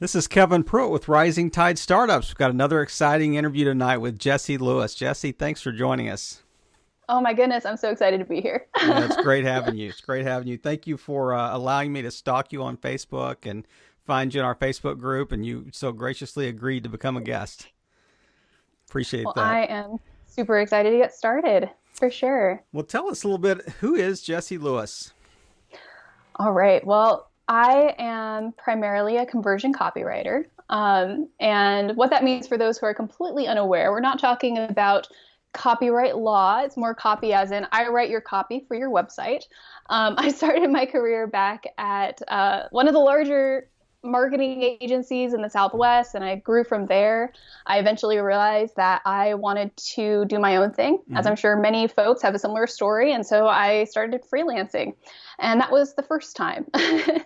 This is Kevin Pruitt with Rising Tide Startups. We've got another exciting interview tonight with Jessie Lewis. Jessie, thanks for joining us. Oh my goodness, I'm so excited to be here. Yeah, it's great having you. It's great having you. Thank you for allowing me to stalk you on Facebook and find you in our Facebook group, and you so graciously agreed to become a guest. Appreciate Well, that. I am super excited to get started, for sure. Well, tell us a little bit, who is Jessie Lewis? All right. Well, I am primarily a conversion copywriter. And what that means for those who are completely unaware, we're not talking about copyright law. It's more copy as in I write your copy for your website. I started my career back at one of the larger marketing agencies in the Southwest, and I grew from there. I eventually realized that I wanted to do my own thing, as I'm sure many folks have a similar story. And so I started freelancing. And that was the first time. I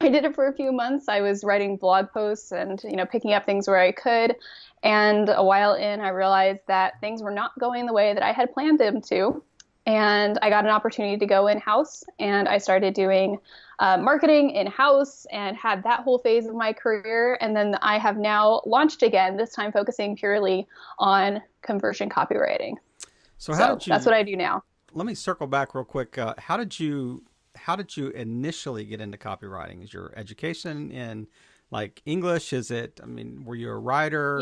did it for a few months. I was writing blog posts and, picking up things where I could. And a while in, I realized that things were not going the way that I had planned them to. And I got an opportunity to go in-house, and I started doing marketing in-house and had that whole phase of my career. And then I have now launched again, this time focusing purely on conversion copywriting. So that's what I do now. Let me circle back real quick. How did you initially get into copywriting? Is your education in like English? Were you a writer?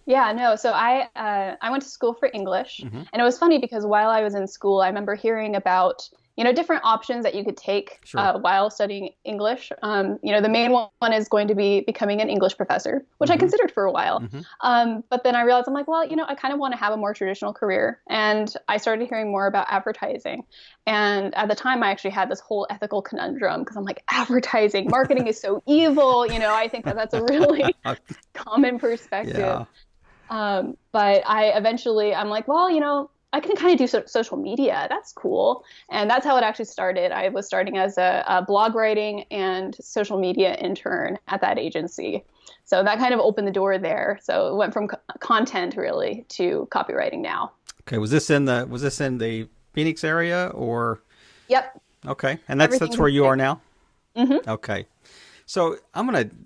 Yeah, no. So I went to school for English, and it was funny because while I was in school, I remember hearing about different options that you could take while studying English. The main one is going to be becoming an English professor, which I considered for a while. But then I realized I'm like, well, I kind of want to have a more traditional career, and I started hearing more about advertising. And at the time, I actually had this whole ethical conundrum because I'm like, advertising, marketing is so evil. I think that's a really common perspective. Yeah. But I'm like, well, I can kind of do social media. That's cool. And that's how it actually started. I was starting as a blog writing and social media intern at that agency. So that kind of opened the door there. So it went from content really to copywriting now. Okay. Was this in the Phoenix area or? Yep. Okay. And that's where you are now? Mm-hmm. Okay. So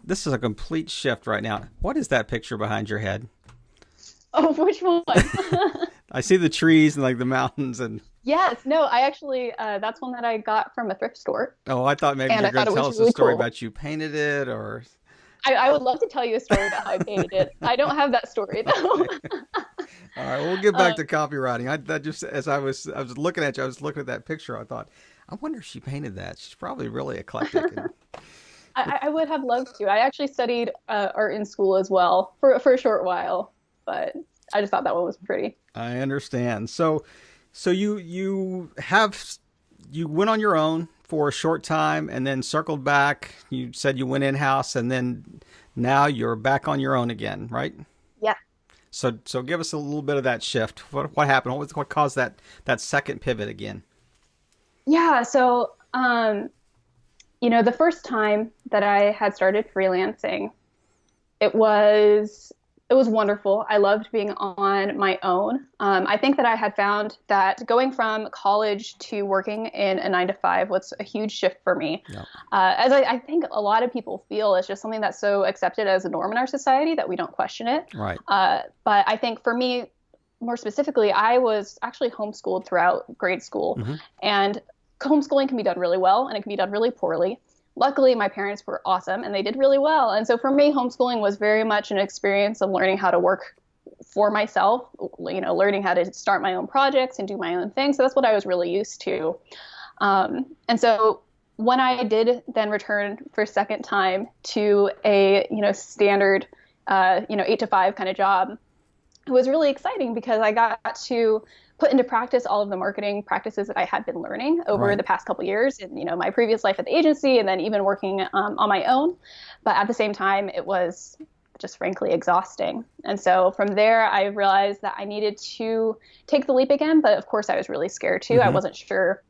this is a complete shift right now. What is that picture behind your head? Oh, which one? I see the trees and like the mountains and. Yes, no, I actually, that's one that I got from a thrift store. Oh, I thought maybe you were going to tell us a story about you painted it or. I would love to tell you a story about how I painted it. I don't have that story though. Okay. All right, we'll get back to copywriting. As I was looking at you, I was looking at that picture. I thought, I wonder if she painted that. She's probably really eclectic. I would have loved to. I actually studied art in school as well for a short while, but I just thought that one was pretty. I understand. So you went on your own for a short time and then circled back. You said you went in-house and then now you're back on your own again, right? Yeah. So give us a little bit of that shift. What happened? What caused that second pivot again? Yeah. So, the first time that I had started freelancing, it was wonderful. I loved being on my own. I think that I had found that going from college to working in a 9-to-5 was a huge shift for me. Yeah. As I think a lot of people feel, it's just something that's so accepted as a norm in our society that we don't question it. Right. But I think for me, more specifically, I was actually homeschooled throughout grade school. And homeschooling can be done really well and it can be done really poorly. Luckily, my parents were awesome and they did really well. And so for me, homeschooling was very much an experience of learning how to work for myself, learning how to start my own projects and do my own thing. So that's what I was really used to. And so when I did then return for a second time to a, standard, 8-to-5 kind of job, it was really exciting because I got to put into practice all of the marketing practices that I had been learning over the past couple of years in, my previous life at the agency and then even working on my own. But at the same time, it was just frankly exhausting. And so from there, I realized that I needed to take the leap again. But of course, I was really scared too. I wasn't sure,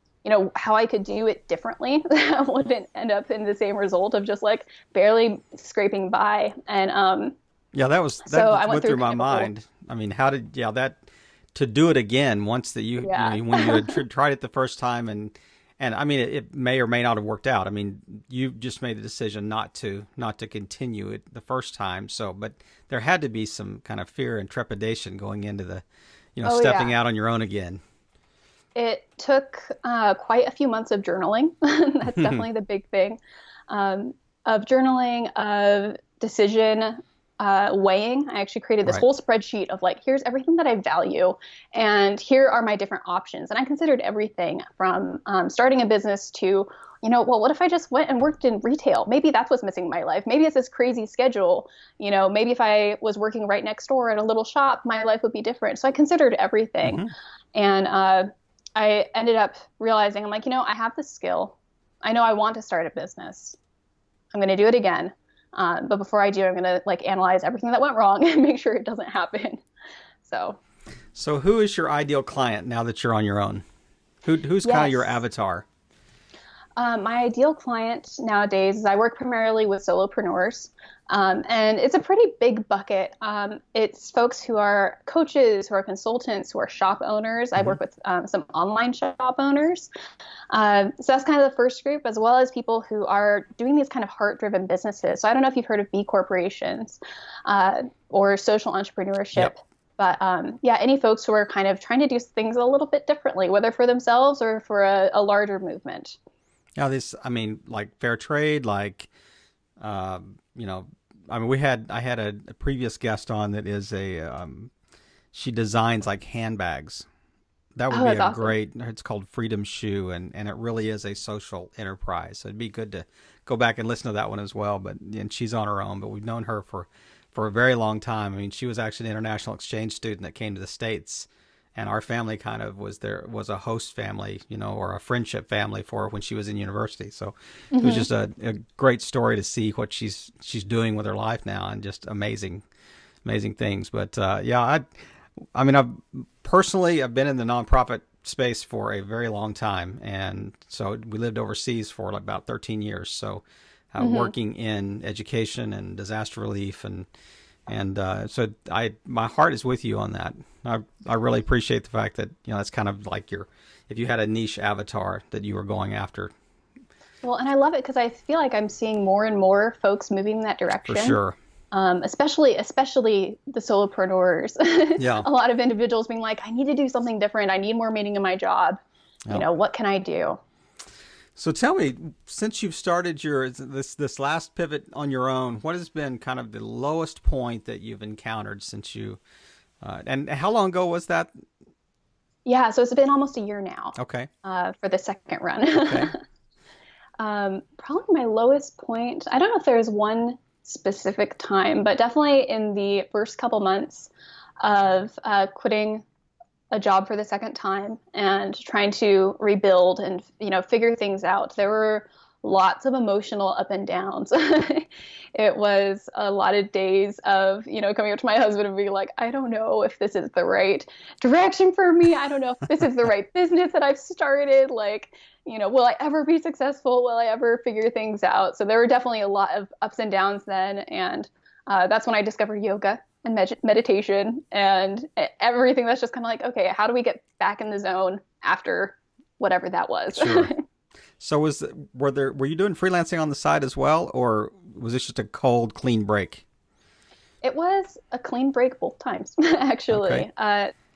how I could do it differently. That wouldn't end up in the same result of just like barely scraping by. And that went through my mind. I mean, to do it again once that when you had tried it the first time and And I mean, it may or may not have worked out. I mean, you just made the decision not to continue it the first time. So, but there had to be some kind of fear and trepidation going into the, Oh stepping yeah. out on your own again. It took quite a few months of journaling. That's definitely the big thing. Of journaling, of decision weighing. I actually created this Right. whole spreadsheet of like, here's everything that I value, and here are my different options. And I considered everything from starting a business to, well, what if I just went and worked in retail? Maybe that's what's missing in my life. Maybe it's this crazy schedule. Maybe if I was working right next door at a little shop, my life would be different. So I considered everything. Hmm. And I ended up realizing, I'm like, I have the skill. I know I want to start a business. I'm going to do it again. But before I do, I'm going to like analyze everything that went wrong and make sure it doesn't happen. So, So who is your ideal client now that you're on your own? Who's kind of your yes. avatar? My ideal client nowadays is I work primarily with solopreneurs, and it's a pretty big bucket. It's folks who are coaches, who are consultants, who are shop owners. I Hmm. work with some online shop owners. So that's kind of the first group, as well as people who are doing these kind of heart-driven businesses. So I don't know if you've heard of B corporations or social entrepreneurship. Yep. But yeah, any folks who are kind of trying to do things a little bit differently, whether for themselves or for a larger movement. Now this, I mean, like fair trade, like, uh, you know, I mean, I had a previous guest on that is she designs like handbags. That would Oh, be that's a awesome. great, it's called Freedom Shoe, and it really is a social enterprise. So it'd be good to go back and listen to that one as well. But, and she's on her own, but we've known her for a very long time. I mean, she was actually an international exchange student that came to the States, and our family kind of was a host family, or a friendship family for her when she was in university. So it was Hmm. just a great story to see what she's doing with her life now, and just amazing things. But yeah, I mean, I've been in the nonprofit space for a very long time, and so we lived overseas for like about 13 years. So Hmm. working in education and disaster relief, and so my heart is with you on that. I really appreciate the fact that it's kind of like if you had a niche avatar that you were going after, Well, and I love it because I feel like I'm seeing more and more folks moving in that for direction. sure. Especially the solopreneurs. Yeah. A lot of individuals being like, I need to do something different. I need more meaning in my job. Yeah. What can I do? So tell me, since you've started this last pivot on your own, what has been kind of the lowest point that you've encountered since you and how long ago was that? Yeah, so it's been almost a year now Okay. for the second run. Okay. Probably my lowest point. I don't know if there's one specific time, but definitely in the first couple months of quitting a job for the second time and trying to rebuild and figure things out. There were lots of emotional up and downs. It was a lot of days of coming up to my husband and being like, I don't know if this is the right direction for me. I don't know if this is the right business that I've started. Like, will I ever be successful? Will I ever figure things out? So there were definitely a lot of ups and downs then, and that's when I discovered yoga and meditation and everything. That's just kind of like, okay, how do we get back in the zone after whatever that was? Sure. So were you doing freelancing on the side as well, or was this just a cold, clean break? It was a clean break both times, Okay. actually.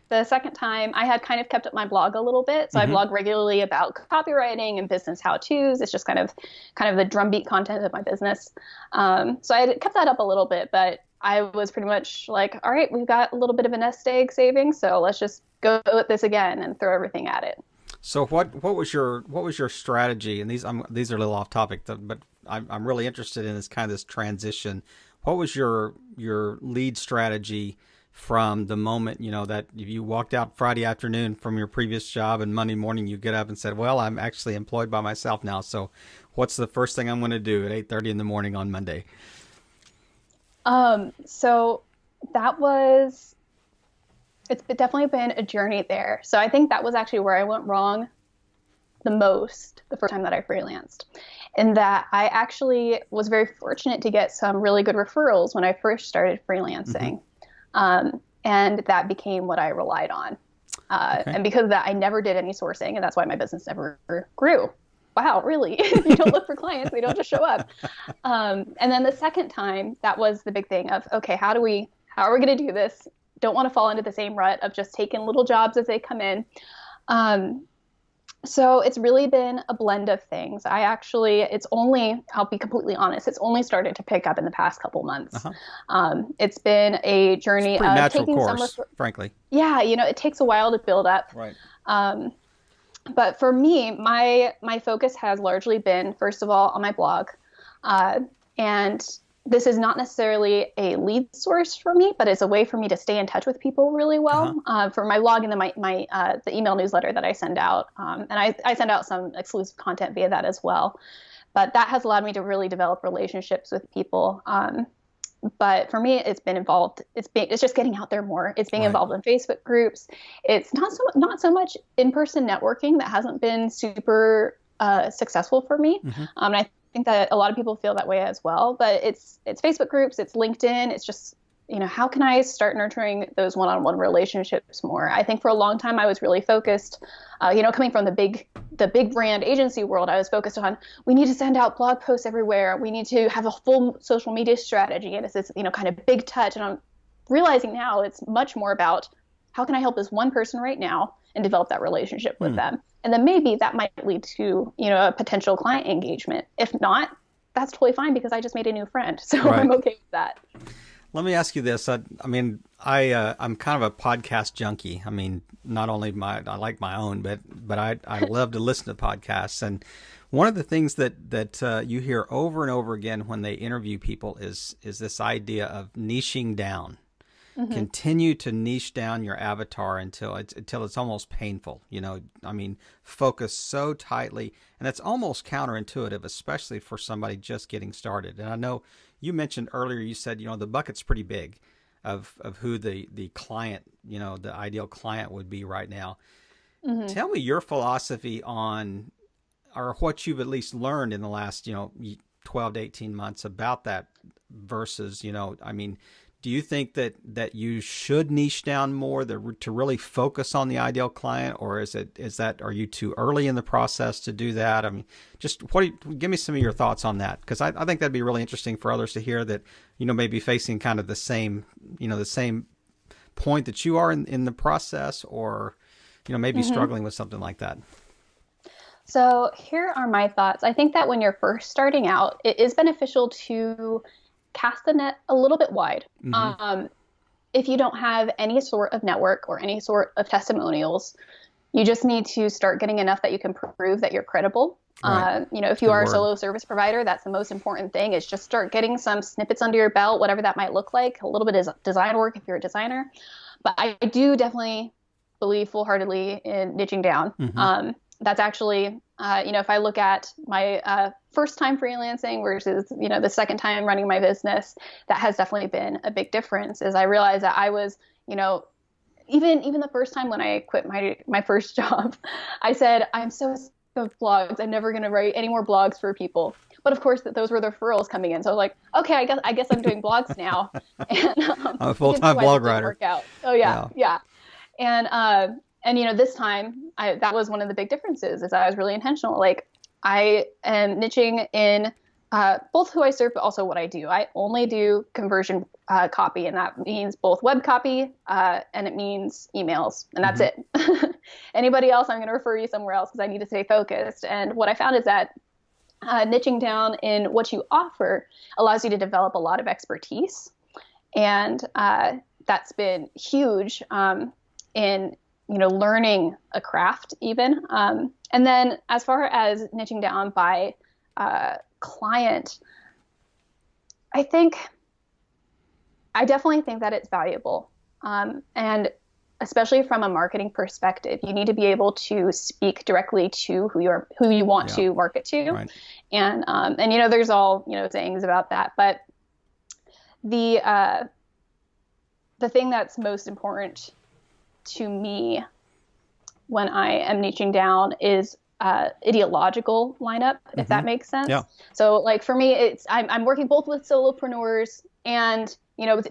The second time, I had kind of kept up my blog a little bit, so I Mm-hmm. blog regularly about copywriting and business how-tos. It's just kind of the drumbeat content of my business. So I had kept that up a little bit, but I was pretty much like, all right, we've got a little bit of a nest egg saving, so let's just go with this again and throw everything at it. So what was your strategy? And these are a little off topic, but I'm really interested in this kind of this transition. What was your lead strategy from the moment that you walked out Friday afternoon from your previous job, and Monday morning you get up and said, "Well, I'm actually employed by myself now. So, what's the first thing I'm going to do at 8:30 in the morning on Monday?" So that was it's definitely been a journey there. So I think that was actually where I went wrong the most the first time that I freelanced. In that I actually was very fortunate to get some really good referrals when I first started Mm-hmm. freelancing. And that became what I relied on. Okay. And because of that, I never did any sourcing, and that's why my business never grew. Wow, really? You don't look for clients, they don't just show up. And then the second time, that was the big thing of, okay, how are we going to do this? Don't want to fall into the same rut of just taking little jobs as they come in. So it's really been a blend of things. I'll be completely honest, it's only started to pick up in the past couple months. It's been a journey Pretty of natural taking course, frankly. Yeah, it takes a while to build up. Right. But for me, my focus has largely been, first of all, on my blog. And this is not necessarily a lead source for me, but it's a way for me to stay in touch with people really well. For my blog and then the email newsletter that I send out. And I send out some exclusive content via that as well. But that has allowed me to really develop relationships with people. But for me, it's been involved. It's just getting out there more. It's being involved in Facebook groups. It's not so much in-person networking that hasn't been super successful for me. And I think that a lot of people feel that way as well. But it's Facebook groups, it's LinkedIn. It's just, how can I start nurturing those one-on-one relationships more? I think for a long time I was really focused, coming from the big brand agency world, I was focused on, we need to send out blog posts everywhere. We need to have a full social media strategy. And it's this, kind of big touch. And I'm realizing now it's much more about how can I help this one person right now and develop that relationship with them. And then maybe that might lead to, a potential client engagement. If not, that's totally fine because I just made a new friend. So I'm okay with that. Let me ask you this. I'm kind of a podcast junkie. I mean, not only I like my own, but I love to listen to podcasts. And one of the things that you hear over and over again when they interview people is this idea of niching down. Continue to niche down your avatar until it's almost painful. Focus so tightly, and it's almost counterintuitive, especially for somebody just getting started. And I know you mentioned earlier, you said, the bucket's pretty big of who the client, the ideal client would be right now. Tell me your philosophy on, or what you've at least learned in the last, 12 to 18 months about that versus, do you think that you should niche down more to really focus on the ideal client, or are you too early in the process to do that? I mean, just give me some of your thoughts on that, because I think that'd be really interesting for others to hear that, maybe facing kind of the same point that you are in the process, or, maybe struggling with something like that. So here are my thoughts. I think that when you're first starting out, it is beneficial to cast the net a little bit wide. If you don't have any sort of network or any sort of testimonials, you just need to start getting enough that you can prove that you're credible. Right. If you are a solo service provider, that's the most important thing, is just start getting some snippets under your belt, whatever that might look like, a little bit of design work if you're a designer. But I do definitely believe full-heartedly in niching down. That's actually, if I look at my first time freelancing versus, the second time running my business, that has definitely been a big difference. Is I realized that I was, even the first time when I quit my first job, I said, I'm so sick of blogs. I'm never going to write any more blogs for people. But of course, those were the referrals coming in. So I was like, okay, I guess I'm doing blogs now. And, I'm a full-time blog writer. Work out. Oh yeah. And this time, that was one of the big differences, is I was really intentional. Like, I am niching in both who I serve, but also what I do. I only do conversion copy, and that means both web copy and it means emails, and that's it. Anybody else, I'm going to refer you somewhere else because I need to stay focused. And what I found is that niching down in what you offer allows you to develop a lot of expertise, and that's been huge in learning a craft even. And then as far as niching down by client, I definitely think that it's valuable. And especially from a marketing perspective, you need to be able to speak directly to who you want to market to. Right. And there's all, sayings about that, but the thing that's most important to me when I am niching down is ideological lineup, if that makes sense. Yeah. So like for me, I'm working both with solopreneurs and,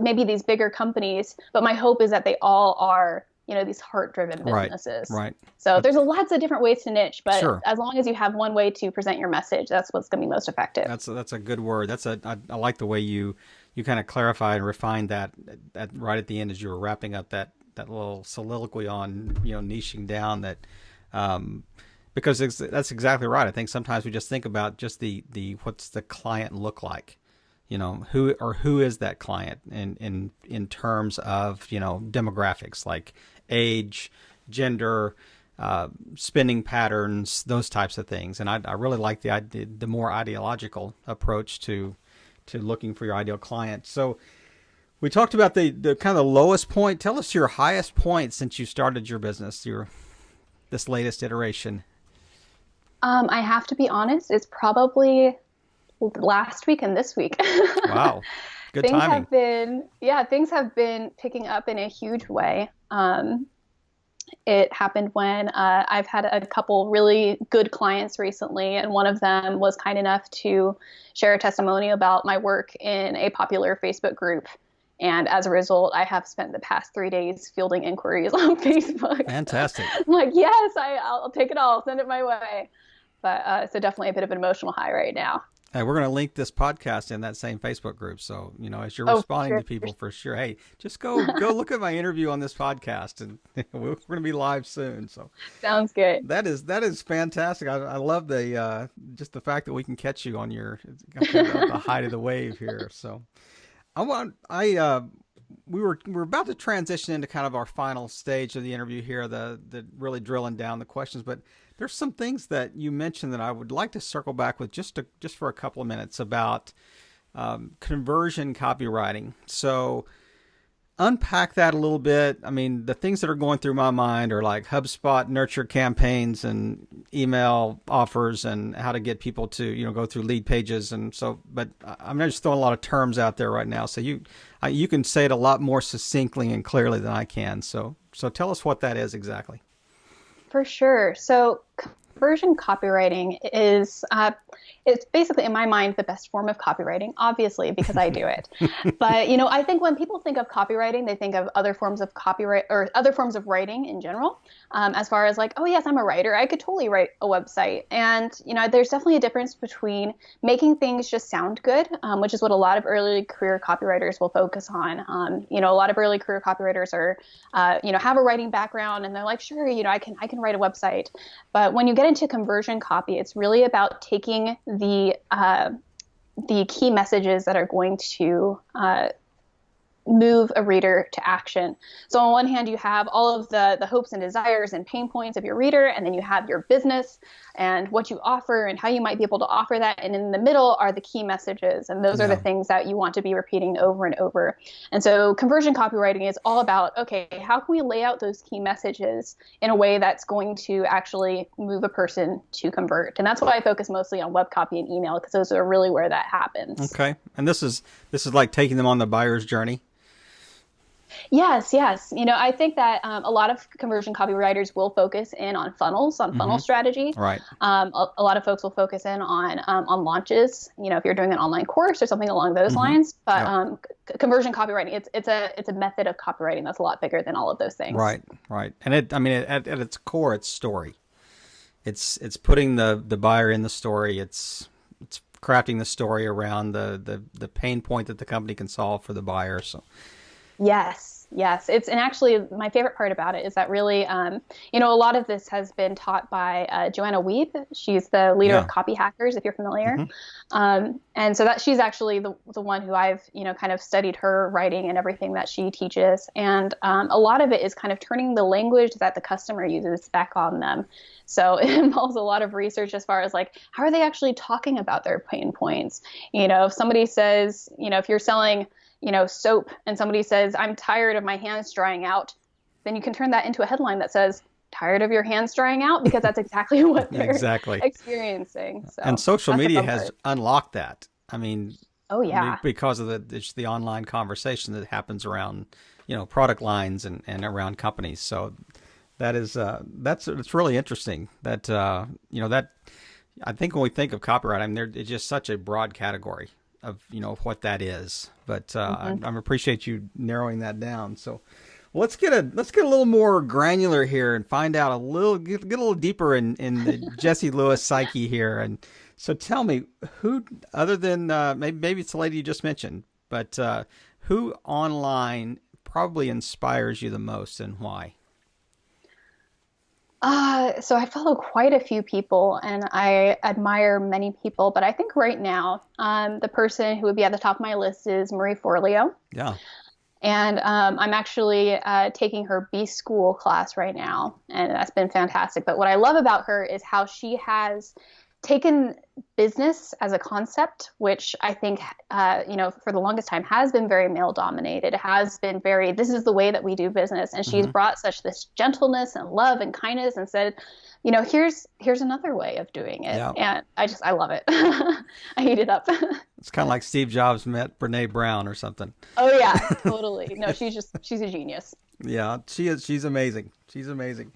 maybe these bigger companies, but my hope is that they all are these heart-driven Right. businesses. Right. So there's lots of different ways to niche, but Sure. as long as you have one way to present your message, that's what's going to be most effective. That's a good word. I like the way you kind of clarify and refine that right at the end as you were wrapping up that little soliloquy on, niching down that, because that's exactly right. I think sometimes we just think about just the what's the client look like, who is that client in terms of, demographics like age, gender, spending patterns, those types of things. And I really like the more ideological approach to looking for your ideal client. So we talked about the kind of the lowest point. Tell us your highest point since you started your business, this latest iteration. I have to be honest, it's probably last week and this week. Wow. Good timing. Things have been picking up in a huge way. It happened when I've had a couple really good clients recently, and one of them was kind enough to share a testimony about my work in a popular Facebook group. And as a result, I have spent the past 3 days fielding inquiries on Facebook. Fantastic. I'm like, yes, I'll take it all. Send it my way. But so definitely a bit of an emotional high right now. Hey, we're going to link this podcast in that same Facebook group. So, as you're responding to people, for sure, hey, just go look at my interview on this podcast, and we're going to be live soon. So sounds good. That is fantastic. I love just the fact that we can catch you on the height of the wave here. So we were about to transition into kind of our final stage of the interview here, the really drilling down the questions, but there's some things that you mentioned that I would like to circle back with just for a couple of minutes about conversion copywriting. So unpack that a little bit. I mean, the things that are going through my mind are like HubSpot nurture campaigns and email offers and how to get people to, go through lead pages. And so, but I'm just throwing a lot of terms out there right now. So you can say it a lot more succinctly and clearly than I can. So tell us what that is exactly. For sure. So conversion copywriting is, it's basically, in my mind, the best form of copywriting, obviously, because I do it. But, I think when people think of copywriting, they think of other forms of copyright or other forms of writing in general, as far as like, oh, yes, I'm a writer. I could totally write a website. And, there's definitely a difference between making things just sound good, which is what a lot of early career copywriters will focus on. A lot of early career copywriters are, have a writing background, and they're like, sure, I can write a website. But when you get into conversion copy, it's really about taking the key messages that are going to move a reader to action. So on one hand, you have all of the hopes and desires and pain points of your reader, and then you have your business and what you offer and how you might be able to offer that. And in the middle are the key messages, and those are the things that you want to be repeating over and over. And so conversion copywriting is all about, okay, how can we lay out those key messages in a way that's going to actually move a person to convert? And that's why I focus mostly on web copy and email, because those are really where that happens. Okay. And this is like taking them on the buyer's journey. Yes. I think that a lot of conversion copywriters will focus in on funnels, on funnel strategy. Right. A lot of folks will focus in on launches. If you're doing an online course or something along those lines. But conversion copywriting, it's a method of copywriting that's a lot bigger than all of those things. Right. And at its core, it's story. It's putting the buyer in the story. It's crafting the story around the pain point that the company can solve for the buyer. So. Yes. And actually my favorite part about it is that really, a lot of this has been taught by Joanna Wiebe. She's the leader of Copy Hackers, if you're familiar. And so that she's actually the one who I've, kind of studied her writing and everything that she teaches. And a lot of it is kind of turning the language that the customer uses back on them. So it involves a lot of research as far as like, how are they actually talking about their pain points? If somebody says, if you're selling soap, and somebody says, I'm tired of my hands drying out, then you can turn that into a headline that says, tired of your hands drying out, because that's exactly what they're experiencing. So and social media has unlocked that. I mean, because of the online conversation that happens around, product lines and around companies. So that is, it's really interesting that, that I think when we think of copyright, it's just such a broad category of what that is, but I appreciate you narrowing that down. So let's get a little more granular here and find out get a little deeper in the Jessie Lewis psyche here. And so tell me, who other than maybe it's the lady you just mentioned, but who online probably inspires you the most and why? So I follow quite a few people and I admire many people, but I think right now, the person who would be at the top of my list is Marie Forleo. Yeah. And I'm actually taking her B School class right now, and that's been fantastic. But what I love about her is how she has taken business as a concept, which I think, for the longest time has been very male dominated. It has been very, this is the way that we do business. And she's brought such this gentleness and love and kindness and said, here's another way of doing it. Yeah. And I love it. I eat it up. It's kind of like Steve Jobs met Brene Brown or something. Oh yeah, totally. No, she's a genius. Yeah, she is. She's amazing. She's amazing.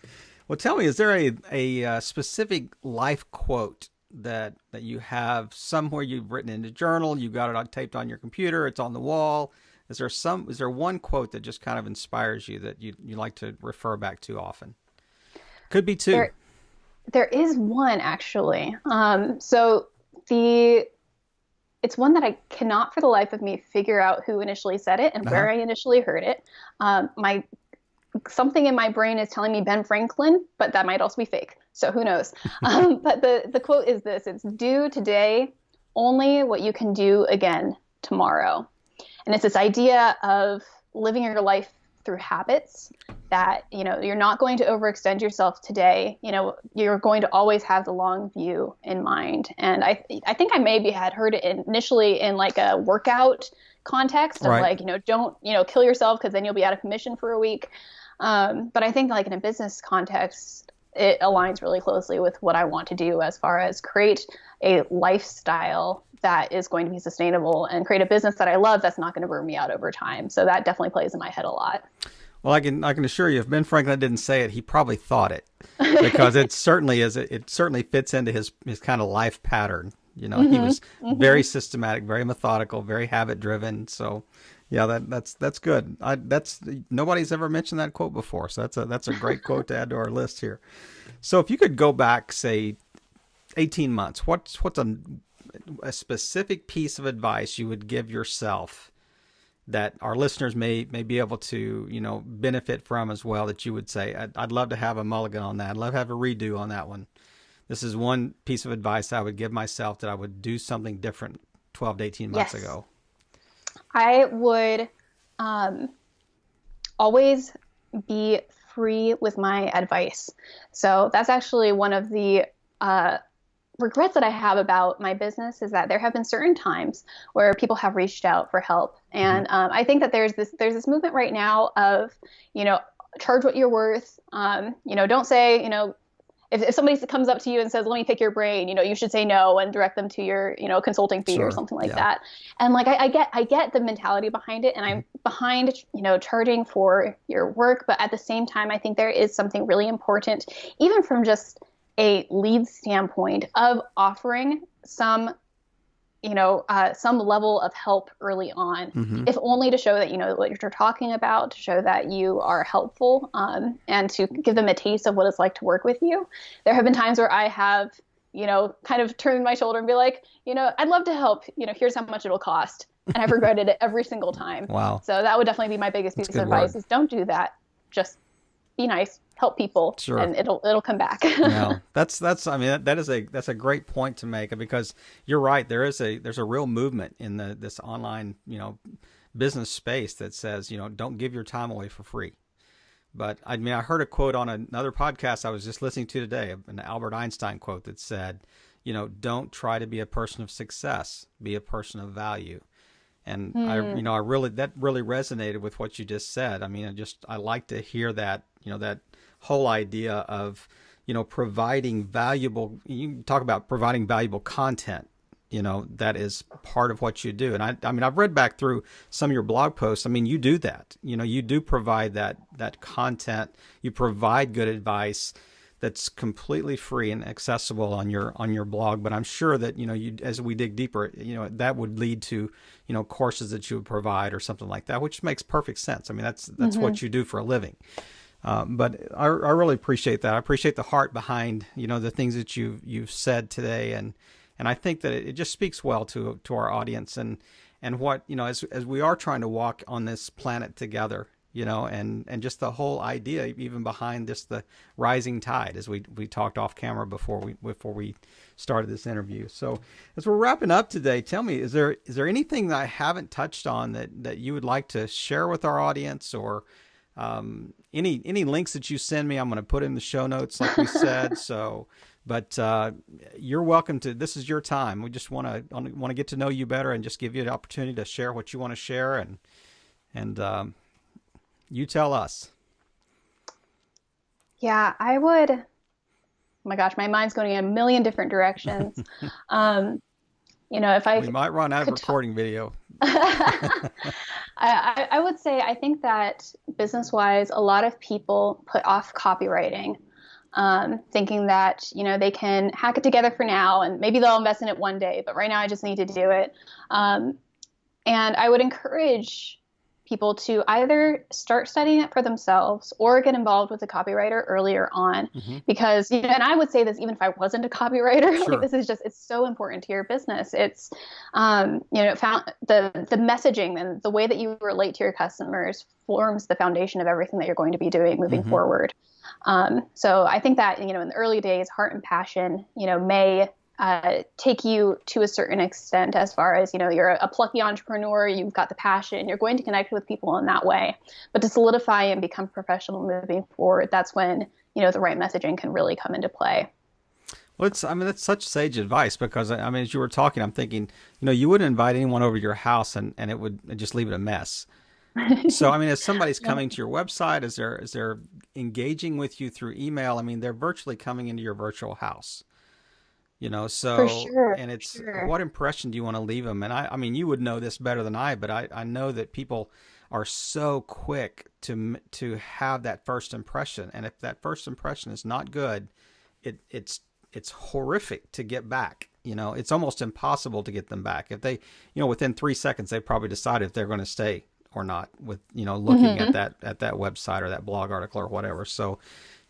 Well, tell me, is there a specific life quote that you have somewhere you've written in a journal, you got it taped on your computer, it's on the wall? Is there one quote that just kind of inspires you that you like to refer back to often? Could be two. There is one actually. It's one that I cannot for the life of me figure out who initially said it and where I initially heard it. Something in my brain is telling me Ben Franklin, but that might also be fake. So who knows? But the quote is this: it's do today only what you can do again tomorrow. And it's this idea of living your life through habits that, you're not going to overextend yourself today. You're going to always have the long view in mind. And I think I maybe had heard it initially in like a workout context of right. Don't, kill yourself because then you'll be out of commission for a week. But I think like in a business context, it aligns really closely with what I want to do as far as create a lifestyle that is going to be sustainable and create a business that I love that's not going to burn me out over time. So that definitely plays in my head a lot. Well, I can assure you, if Ben Franklin didn't say it, he probably thought it, because it certainly fits into his kind of life pattern. He was very systematic, very methodical, very habit driven. So yeah, that's good. Nobody's ever mentioned that quote before. So that's a great quote to add to our list here. So if you could go back, say 18 months, what's a specific piece of advice you would give yourself that our listeners may be able to, benefit from as well, that you would say, I'd love to have a mulligan on that. I'd love to have a redo on that one. This is one piece of advice I would give myself, that I would do something different 12 to 18 months ago. I would always be free with my advice. So that's actually one of the regrets that I have about my business, is that there have been certain times where people have reached out for help. And I think that there's this movement right now of, charge what you're worth. Don't say, if somebody comes up to you and says, let me pick your brain, you should say no and direct them to your, consulting fee or something like that. And like, I get the mentality behind it, and I'm behind, charging for your work. But at the same time, I think there is something really important, even from just a lead standpoint, of offering some level of help early on, if only to show that you know what you're talking about, to show that you are helpful, and to give them a taste of what it's like to work with you. There have been times where I have, kind of turned my shoulder and be like, I'd love to help, here's how much it'll cost. And I've regretted it every single time. Wow. So that would definitely be my biggest piece of advice, is don't do that. Just be nice, help people, and it'll come back. No, that's a great point to make, because you're right. There's a real movement in this online, business space that says, don't give your time away for free. But I heard a quote on another podcast I was just listening to today, an Albert Einstein quote that said, don't try to be a person of success, be a person of value. And I really resonated with what you just said. I like to hear that, that whole idea of, providing valuable, you talk about providing valuable content, that is part of what you do. And I've read back through some of your blog posts. You do that, you do provide that content, you provide good advice that's completely free and accessible on your blog. But I'm sure that, as we dig deeper, that would lead to, courses that you would provide or something like that, which makes perfect sense. I mean, that's what you do for a living. But I really appreciate that. I appreciate the heart behind, the things that you've said today. And I think that it just speaks well to our audience and what, as we are trying to walk on this planet together, and just the whole idea even behind just the rising tide, as we talked off camera before we started this interview. So as we're wrapping up today, tell me, is there anything that I haven't touched on that you would like to share with our audience, or any links that you send me? I'm going to put in the show notes, like we said. So, but you're welcome to. This is your time. We just want to get to know you better and just give you the opportunity to share what you want to share, and you tell us. Yeah, I would. Oh my gosh, my mind's going in a million different directions. If we might run out of recording video. I would say, I think that business-wise, a lot of people put off copywriting, thinking that, they can hack it together for now and maybe they'll invest in it one day, but right now I just need to do it. And I would encourage people to either start studying it for themselves or get involved with a copywriter earlier on, because, and I would say this even if I wasn't a copywriter, sure. It's so important to your business. It's, found the messaging and the way that you relate to your customers forms the foundation of everything that you're going to be doing moving forward. So I think that, in the early days, heart and passion, may take you to a certain extent, as far as, you're a plucky entrepreneur, you've got the passion, you're going to connect with people in that way. But to solidify and become professional moving forward, that's when, the right messaging can really come into play. Well, that's such sage advice, because as you were talking, I'm thinking, you wouldn't invite anyone over to your house and it would just leave it a mess. So, as somebody's coming to your website, is there engaging with you through email? They're virtually coming into your virtual house. So, for sure, and it's, what impression do you want to leave them? And you would know this better than I, but I know that people are so quick to have that first impression. And if that first impression is not good, it's horrific to get back. It's almost impossible to get them back. If they, within 3 seconds, they've probably decided if they're going to stay or not with, looking at that website or that blog article or whatever. So,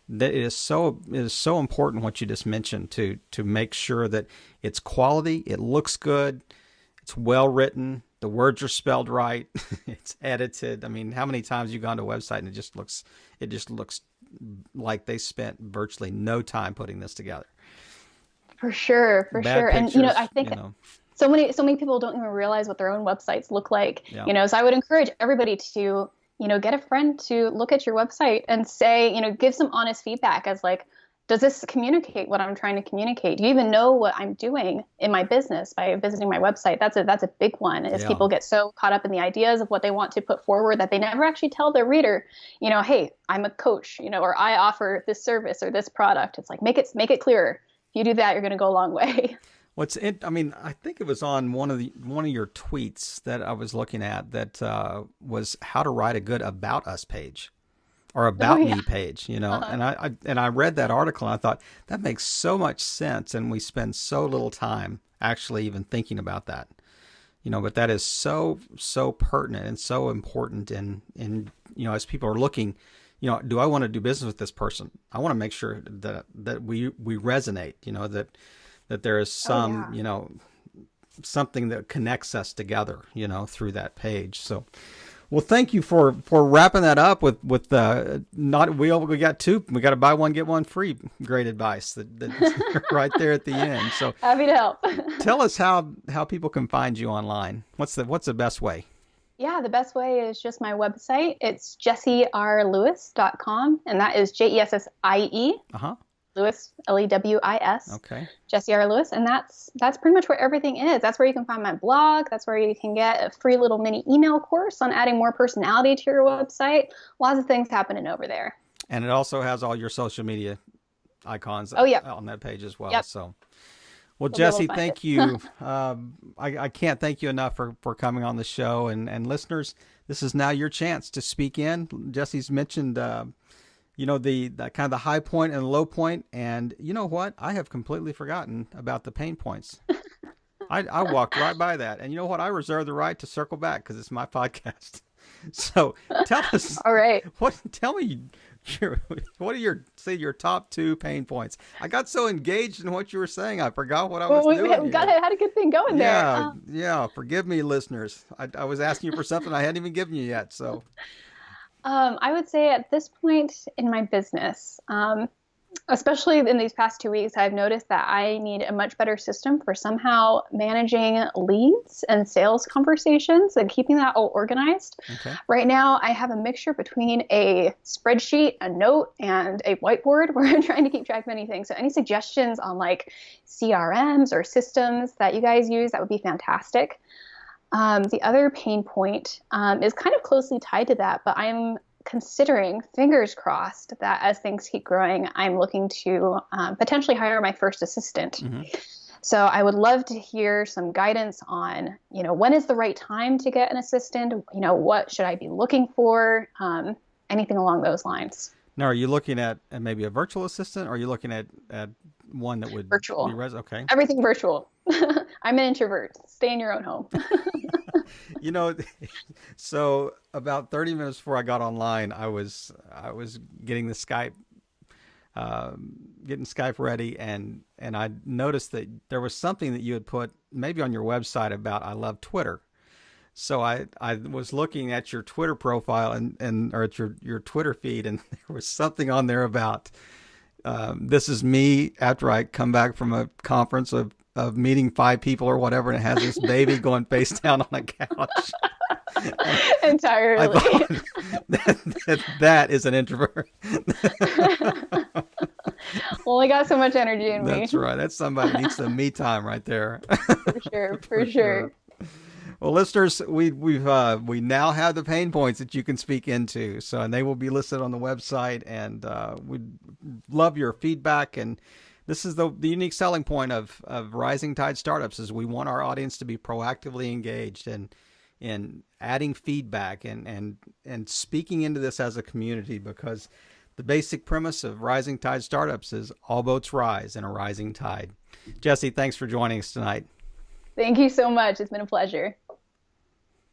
that it is so important what you just mentioned, to make sure that it's quality, it looks good, it's well written, the words are spelled right, it's edited. How many times you've gone to a website and it just looks like they spent virtually no time putting this together. For sure. Pictures, and I think so many people don't even realize what their own websites look like. Yeah. So I would encourage everybody to get a friend to look at your website and say, give some honest feedback as like, does this communicate what I'm trying to communicate? Do you even know what I'm doing in my business by visiting my website? That's a big one, is people get so caught up in the ideas of what they want to put forward that they never actually tell their reader, hey, I'm a coach, or I offer this service or this product. It's like, make it clearer. If you do that, you're going to go a long way. I think it was on one of your tweets that I was looking at that was how to write a good about us page or about me page, and I read that article and I thought that makes so much sense, and we spend so little time actually even thinking about that, but that is so pertinent and so important, and as people are looking, do I want to do business with this person? I want to make sure that we resonate, that there is some, something that connects us together, through that page. So, well, thank you for wrapping that up with we got a buy one, get one free. Great advice that right there at the end. So happy to help. Tell us how people can find you online. What's the best way? Yeah, the best way is just my website. It's jessielewis.com, and that is JESSIE. Lewis, Lewis. Okay. Jessie R. Lewis. And that's pretty much where everything is. That's where you can find my blog. That's where you can get a free little mini email course on adding more personality to your website. Lots of things happening over there. And it also has all your social media icons on that page as well. Yep. So, well, Jessie, thank you. I can't thank you enough for coming on the show. And listeners, this is now your chance to speak in. Jessie's mentioned the kind of the high point and low point. And you know what? I have completely forgotten about the pain points. I walked right by that. And you know what? I reserve the right to circle back because it's my podcast. So tell us, All right. tell me what are your top two pain points? I got so engaged in what you were saying, I forgot what I was doing. Had a good thing going there. Yeah. Forgive me, listeners. I was asking you for something I hadn't even given you yet. So, I would say at this point in my business, especially in these past 2 weeks, I've noticed that I need a much better system for somehow managing leads and sales conversations and keeping that all organized. Okay. Right now, I have a mixture between a spreadsheet, a note, and a whiteboard where I'm trying to keep track of many things. So any suggestions on like CRMs or systems that you guys use, that would be fantastic. The other pain point is kind of closely tied to that, but I'm considering, fingers crossed, that as things keep growing, I'm looking to potentially hire my first assistant. Mm-hmm. So I would love to hear some guidance on, when is the right time to get an assistant? What should I be looking for? Anything along those lines. Now, are you looking at maybe a virtual assistant, or are you looking at one that would virtual? Okay. Everything virtual. I'm an introvert. Stay in your own home. So about 30 minutes before I got online, I was getting the Skype, getting Skype ready, and I noticed that there was something that you had put maybe on your website about I love Twitter. So I was looking at your Twitter profile or at your Twitter feed, and there was something on there about this is me after I come back from a conference of meeting 5 people or whatever, and it has this baby going face down on a couch. Entirely. I thought that is an introvert. Well, I got so much energy in me. That's right. That's somebody who needs some me time right there. For sure. Well, listeners, we now have the pain points that you can speak into. So, and they will be listed on the website, and we'd love your feedback. And this is the unique selling point of Rising Tide Startups is we want our audience to be proactively engaged and in adding feedback and speaking into this as a community, because the basic premise of Rising Tide Startups is all boats rise in a rising tide. Jessie, thanks for joining us tonight. Thank you so much. It's been a pleasure.